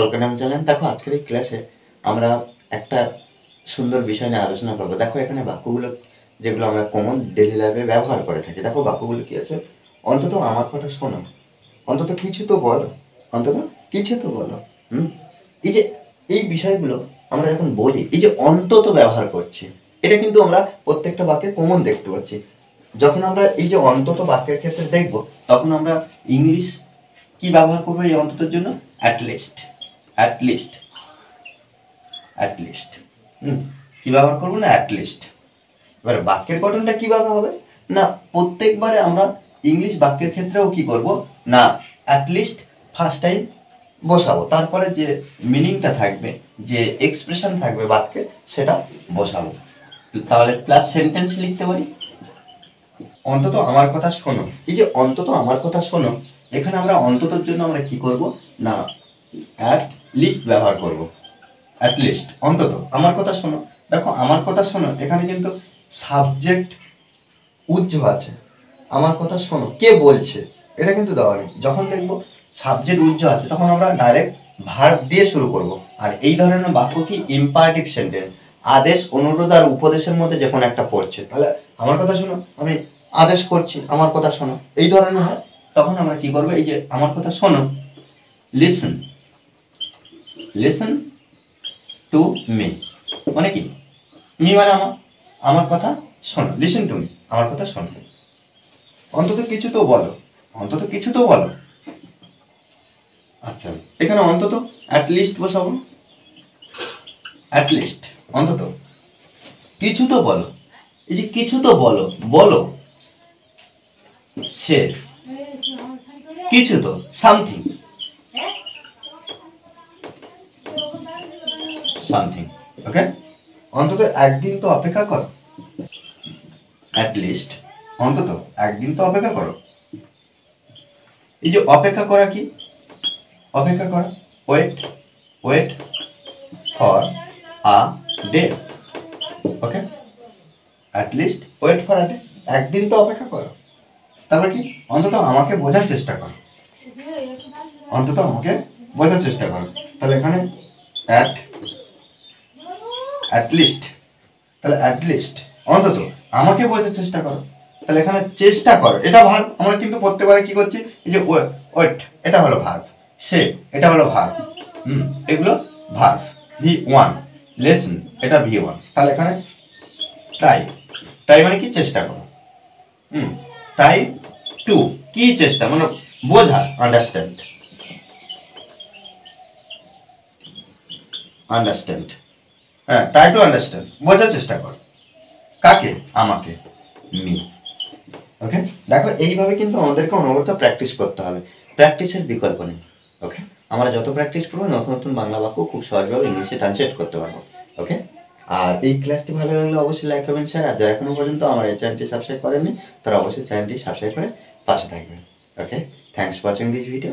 Welcome channel. দেখো আজকের এই ক্লাসে আমরা একটা সুন্দর বিষয় নিয়ে আলোচনা করবো। দেখো এখানে বাক্যগুলো যেগুলো আমরা কমন ডেইলি লাইফে ব্যবহার করে থাকি। দেখো বাক্যগুলো কি আছে, অন্তত আমার কথা শোনো, অন্তত কিছু তো বলো, অন্তত কিছু তো বলো। এই যে এই বিষয়গুলো আমরা যখন বলি, এই যে অন্তত ব্যবহার করছি, এটা কিন্তু আমরা প্রত্যেকটা বাক্যে কমন দেখতে পাচ্ছি। যখন আমরা এই যে অন্তত বাক্যের ক্ষেত্রে দেখব, তখন আমরা ইংলিশ কি ব্যবহার করবো এই অন্ততের জন্য? At least, at least, at least. কি ব্যবহার করবো না? অ্যাটলিস্ট। এবার বাক্যের গঠনটা কিভাবে হবে না, প্রত্যেকবারে আমরা ইংলিশ বাক্যের ক্ষেত্রেও কি করব না, অ্যাটলিস্ট ফার্স্ট টাইম বসাবো, তারপরে যে মিনিংটা থাকবে, যে এক্সপ্রেশন থাকবে বাক্যে, সেটা বসাবো। তাহলে প্লাস সেন্টেন্স লিখতে পারি, অন্তত আমার কথা শোনো। এই যে অন্তত আমার কথা শোনো, এখানে আমরা অন্ততর জন্য আমরা কি করব না, অ্যাট লিস্ট ব্যবহার করব। অ্যাট লিস্ট, অন্তত আমার কথা শোনো। দেখো আমার কথা শোনো, এখানে কিন্তু সাবজেক্ট উজ্জ আছে, আমার কথা শোনো কে বলছে এটা কিন্তু দেওয়া নেই। যখন দেখবো সাবজেক্ট উজ্জ আছে, তখন আমরা ডাইরেক্ট ভার্ব দিয়ে শুরু করব। আর এই ধরনের বাক্য কি ইম্পারেটিভ সেন্টেন্স, আদেশ, অনুরোধ আর উপদেশের মধ্যে যে কোনো একটা পড়ছে। তাহলে আমার কথা শোনো, আমি আদেশ করছি আমার কথা শোনো, এই ধরনের হয়। তখন আমরা কি করবো, এই যে আমার কথা শোনো, লিসন, লিসন টু মি, মানে কি, মি মানে আমার কথা শোনো, লিসন টু মি, আমার কথা শোনো, অন্তত কিছু তো বলো, অন্তত কিছু তো বলো। আচ্ছা, এখানে অন্তত অ্যাটলিস্ট বসাবো, অ্যাটলিস্ট, অন্তত কিছু তো বলো। এই যে কিছু তো বলো, বলো সে কিছু তো, সামথিং, সামথিং। ওকে, অন্তত একদিন তো অপেক্ষা করো, অ্যাটলিস্ট অন্তত একদিন তো অপেক্ষা করো। এই যে অপেক্ষা করা কি, অপেক্ষা করা, wait, wait for a day. Okay, at least wait for a day, একদিন তো অপেক্ষা করো। তারপর কি, অন্তত আমাকে বোঝার চেষ্টা করো, অন্তত আমাকে বোঝার চেষ্টা করো। তাহলে এখানে অ্যাটলিস্ট, তাহলে অ্যাটলিস্ট অন্তত আমাকে বোঝার চেষ্টা করো। তাহলে এখানে চেষ্টা করো এটা ভার্ব, আমরা কিন্তু প্রত্যেকবারে কি করছি, এই যে ওয়েট এটা হলো ভার্ব, সে এটা হলো ভার্ব, এগুলো ভার্ব। V1 লেসন এটা V1। তাহলে এখানে ট্রাই, ট্রাই মানে কি, চেষ্টা করো। ট্রাই টু কি, চেষ্টা মানে বোঝা, আন্ডারস্ট্যান্ড, আন্ডারস্ট্যান্ড। হ্যাঁ, ট্রাই টু আন্ডারস্ট্যান্ড, বোঝার চেষ্টা করো, কাকে, আমাকে, মি। ওকে, দেখো এইভাবে কিন্তু আমাদেরকে অনবরত প্র্যাকটিস করতে হবে, প্র্যাকটিসের বিকল্প নেই। ওকে, আমরা যত প্র্যাকটিস করবো নতুন নতুন বাংলা বাক্য খুব সহজভাবে ইংলিশে ট্রান্সলেট করতে পারবো। ওকে, আর এই ক্লাসটি ভালো লাগলে অবশ্যই লাইক করবেন, শেয়ার। আর যারা এখনো পর্যন্ত আমার এই চ্যানেলটি সাবস্ক্রাইব করেননি, তারা অবশ্যই চ্যানেলটি সাবস্ক্রাইব করে পাশে থাকবেন। Okay, thanks for watching this video.